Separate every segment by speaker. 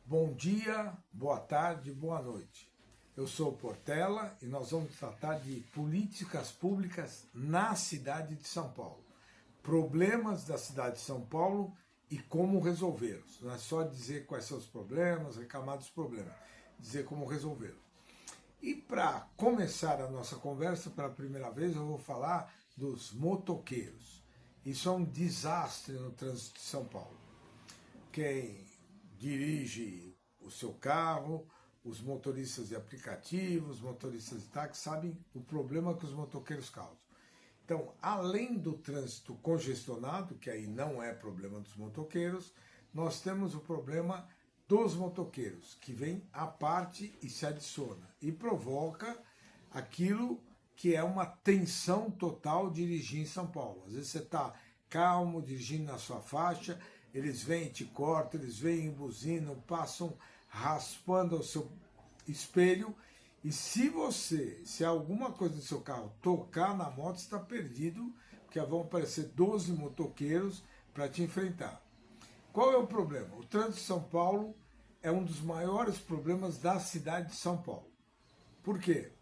Speaker 1: Bom dia, boa tarde, boa noite. Eu sou o Portela e nós vamos tratar de políticas públicas na cidade de São Paulo. Problemas da cidade de São Paulo e como resolvê-los. Não é só dizer quais são os problemas, reclamar dos problemas, dizer como resolvê-los. E para começar a nossa conversa pela primeira vez, eu vou falar dos motoqueiros. Isso é um desastre no trânsito de São Paulo. Quem dirige o seu carro, os motoristas de aplicativos, motoristas de táxi, sabem o problema que os motoqueiros causam. Então, além do trânsito congestionado, que aí não é problema dos motoqueiros, nós temos o problema dos motoqueiros, que vem à parte e se adiciona, e provoca aquilo que é uma tensão total dirigir em São Paulo. Às vezes você está calmo, dirigindo na sua faixa, eles vêm e te cortam, eles vêm e buzinam, passam raspando o seu espelho, e se alguma coisa do seu carro tocar na moto, você está perdido, porque vão aparecer 12 motoqueiros para te enfrentar. Qual é o problema? O trânsito de São Paulo é um dos maiores problemas da cidade de São Paulo. Por quê?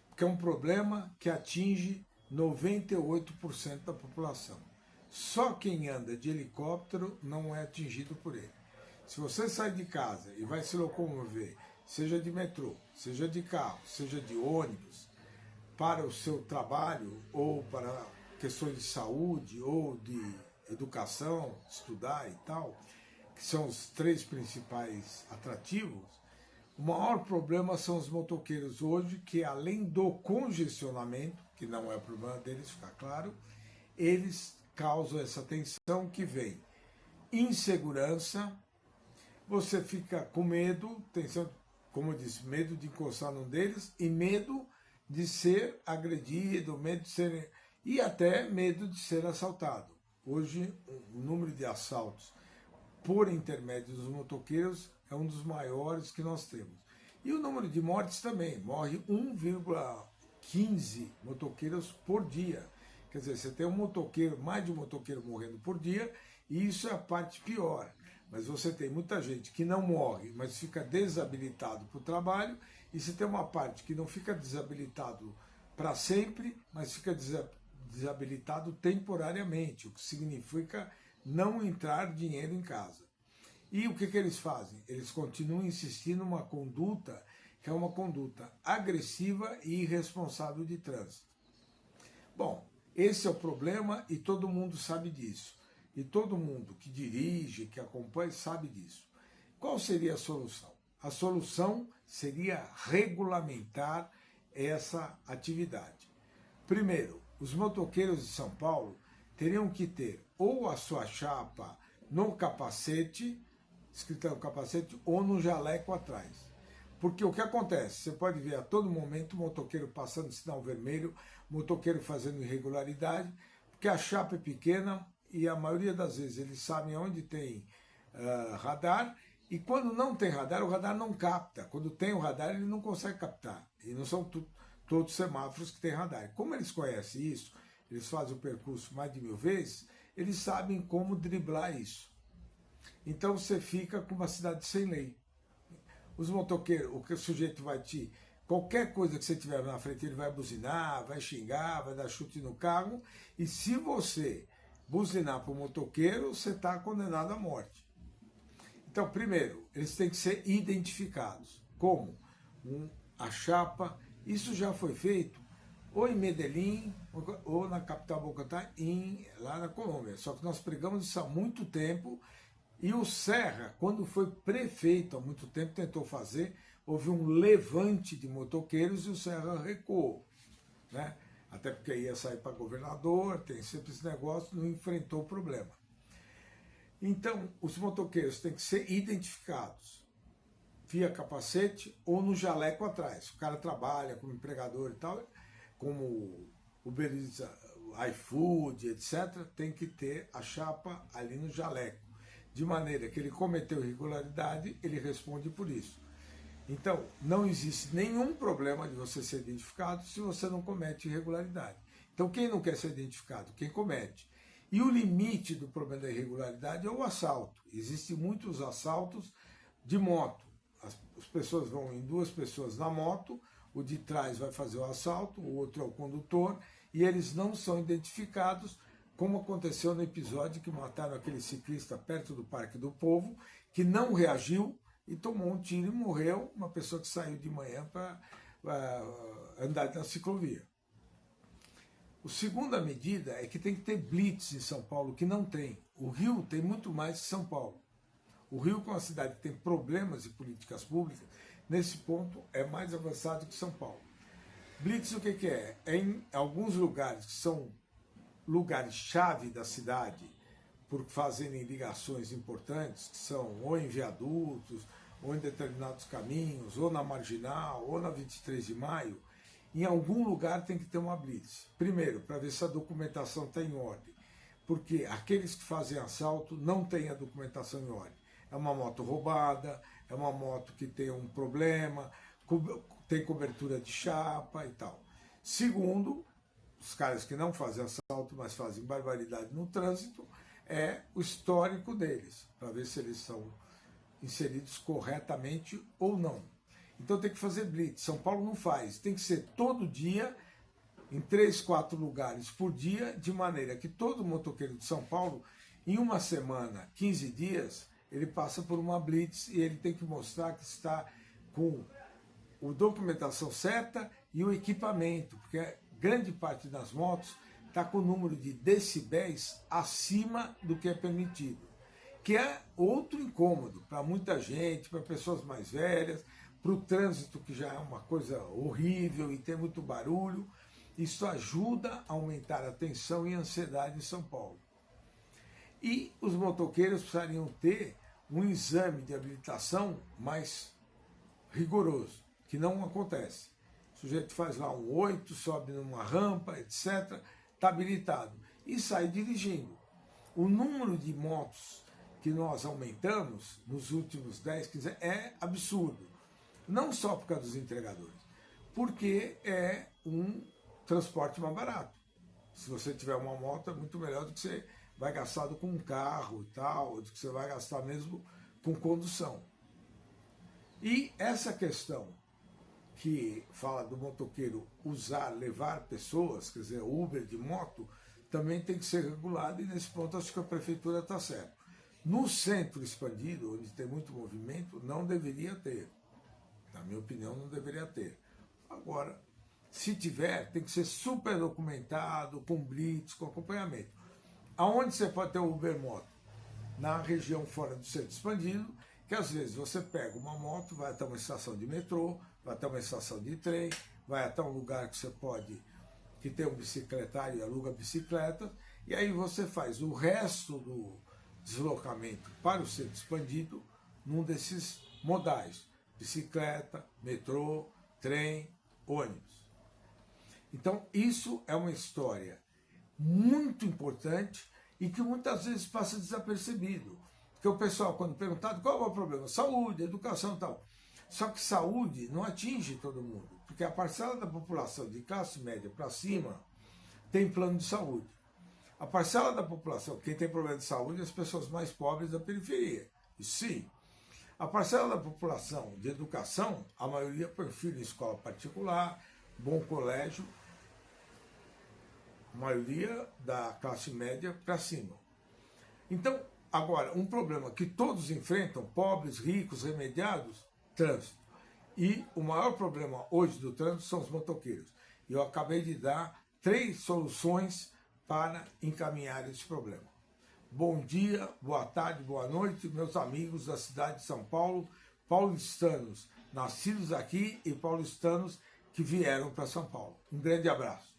Speaker 1: Porque é um problema que atinge 98% da população. Só quem anda de helicóptero não é atingido por ele. Se você sai de casa e vai se locomover, seja de metrô, seja de carro, seja de ônibus, para o seu trabalho, ou para questões de saúde, ou de educação, estudar e tal, que são os três principais atrativos, o maior problema são os motoqueiros hoje, que além do congestionamento, que não é o problema deles, fica claro, eles causam essa tensão que vem insegurança, você fica com medo, tensão, como eu disse, medo de encostar num deles e medo de ser agredido, medo de ser, e até medo de ser assaltado. Hoje, o número de assaltos por intermédio dos motoqueiros é um dos maiores que nós temos. E o número de mortes também, morre 1,15 motoqueiros por dia. Quer dizer, você tem um motoqueiro, mais de um motoqueiro morrendo por dia, e isso é a parte pior. Mas você tem muita gente que não morre, mas fica desabilitado para o trabalho, e você tem uma parte que não fica desabilitado para sempre, mas fica desabilitado temporariamente, o que significa não entrar dinheiro em casa. E o que eles fazem? Eles continuam insistindo numa conduta que é uma conduta agressiva e irresponsável de trânsito. Bom, esse é o problema e todo mundo sabe disso. E todo mundo que dirige, que acompanha, sabe disso. Qual seria a solução? A solução seria regulamentar essa atividade. Primeiro, os motoqueiros de São Paulo teriam que ter ou a sua chapa no capacete, escrita no capacete, ou no jaleco atrás. Porque o que acontece? Você pode ver a todo momento o motoqueiro passando sinal vermelho, motoqueiro fazendo irregularidade, porque a chapa é pequena e a maioria das vezes eles sabem onde tem radar, e quando não tem radar, o radar não capta. Quando tem o radar, ele não consegue captar. E não são todos os semáforos que têm radar. Como eles conhecem isso, eles fazem o percurso mais de 1000 vezes, eles sabem como driblar isso. Então você fica com uma cidade sem lei. Os motoqueiros, o que o sujeito vai te... Qualquer coisa que você tiver na frente, ele vai buzinar, vai xingar, vai dar chute no carro, e se você buzinar para o motoqueiro, você está condenado à morte. Então, primeiro, eles têm que ser identificados. Como? A chapa, isso já foi feito ou em Medellín, ou na capital Bogotá, lá na Colômbia. Só que nós pregamos isso há muito tempo, e o Serra, quando foi prefeito há muito tempo, tentou fazer, houve um levante de motoqueiros e o Serra recuou, né? Até porque ia sair para governador, tem sempre esse negócio, não enfrentou o problema. Então, os motoqueiros têm que ser identificados via capacete ou no jaleco atrás. O cara trabalha como empregador e tal, como Uber Eats, iFood, etc., tem que ter a chapa ali no jaleco, de maneira que ele cometeu irregularidade, ele responde por isso. Então, não existe nenhum problema de você ser identificado se você não comete irregularidade. Então, quem não quer ser identificado? Quem comete. E o limite do problema da irregularidade é o assalto. Existem muitos assaltos De moto, as pessoas vão em 2 pessoas na moto, o de trás vai fazer o assalto, o outro é o condutor, e eles não são identificados, como aconteceu no episódio que mataram aquele ciclista perto do Parque do Povo, que não reagiu e tomou um tiro e morreu, uma pessoa que saiu de manhã para andar na ciclovia. A segunda medida é que tem que ter blitz em São Paulo, que não tem. O Rio tem muito mais que São Paulo. O Rio, como uma cidade que tem problemas de políticas públicas, nesse ponto é mais avançado que São Paulo. Blitz o que é? É em alguns lugares que são lugares-chave da cidade, por fazerem ligações importantes, que são ou em viadutos, ou em determinados caminhos, ou na Marginal, ou na 23 de Maio, em algum lugar tem que ter uma blitz. Primeiro, para ver se a documentação está em ordem, porque aqueles que fazem assalto não têm a documentação em ordem. É uma moto roubada, é uma moto que tem um problema, tem cobertura de chapa e tal. Segundo, os caras que não fazem assalto, mas fazem barbaridade no trânsito, é o histórico deles, para ver se eles são inseridos corretamente ou não. Então tem que fazer blitz. São Paulo não faz, tem que ser todo dia, em 3, 4 lugares por dia, de maneira que todo motoqueiro de São Paulo, em uma semana, 15 dias, ele passa por uma blitz e ele tem que mostrar que está com a documentação certa e o equipamento, porque grande parte das motos está com o número de decibéis acima do que é permitido, que é outro incômodo para muita gente, para pessoas mais velhas, para o trânsito, que já é uma coisa horrível e tem muito barulho. Isso ajuda a aumentar a tensão e a ansiedade em São Paulo. E os motoqueiros precisariam ter um exame de habilitação mais rigoroso, que não acontece. O sujeito faz lá um 8, sobe numa rampa, etc., está habilitado, e sai dirigindo. O número de motos que nós aumentamos nos últimos 10, 15 anos é absurdo. Não só por causa dos entregadores, porque é um transporte mais barato. Se você tiver uma moto, é muito melhor do que você vai gastar com um carro e tal, do que você vai gastar mesmo com condução. E essa questão que fala do motoqueiro levar pessoas, quer dizer, Uber de moto, também tem que ser regulado, e nesse ponto acho que a prefeitura está certa. No centro expandido, onde tem muito movimento, não deveria ter. Na minha opinião, não deveria ter. Agora, se tiver, tem que ser super documentado, com blitz, com acompanhamento. Aonde você pode ter o Uber Moto? Na região fora do centro expandido, que às vezes você pega uma moto, vai até uma estação de metrô, vai até uma estação de trem, vai até um lugar que você pode, que tem um bicicletário e aluga bicicleta, e aí você faz o resto do deslocamento para o centro expandido num desses modais: bicicleta, metrô, trem, ônibus. Então isso é uma história muito importante e que muitas vezes passa desapercebido. Porque o pessoal, quando perguntado qual é o problema, saúde, educação e tal. Só que saúde não atinge todo mundo, porque a parcela da população de classe média para cima tem plano de saúde. A parcela da população, quem tem problema de saúde, é as pessoas mais pobres da periferia. E sim, a parcela da população de educação, a maioria põe filho em escola particular, bom colégio, a maioria da classe média para cima. Então, agora, um problema que todos enfrentam, pobres, ricos, remediados, trânsito. E o maior problema hoje do trânsito são os motoqueiros. E eu acabei de dar 3 soluções para encaminhar esse problema. Bom dia, boa tarde, boa noite, meus amigos da cidade de São Paulo, paulistanos nascidos aqui e paulistanos que vieram para São Paulo. Um grande abraço.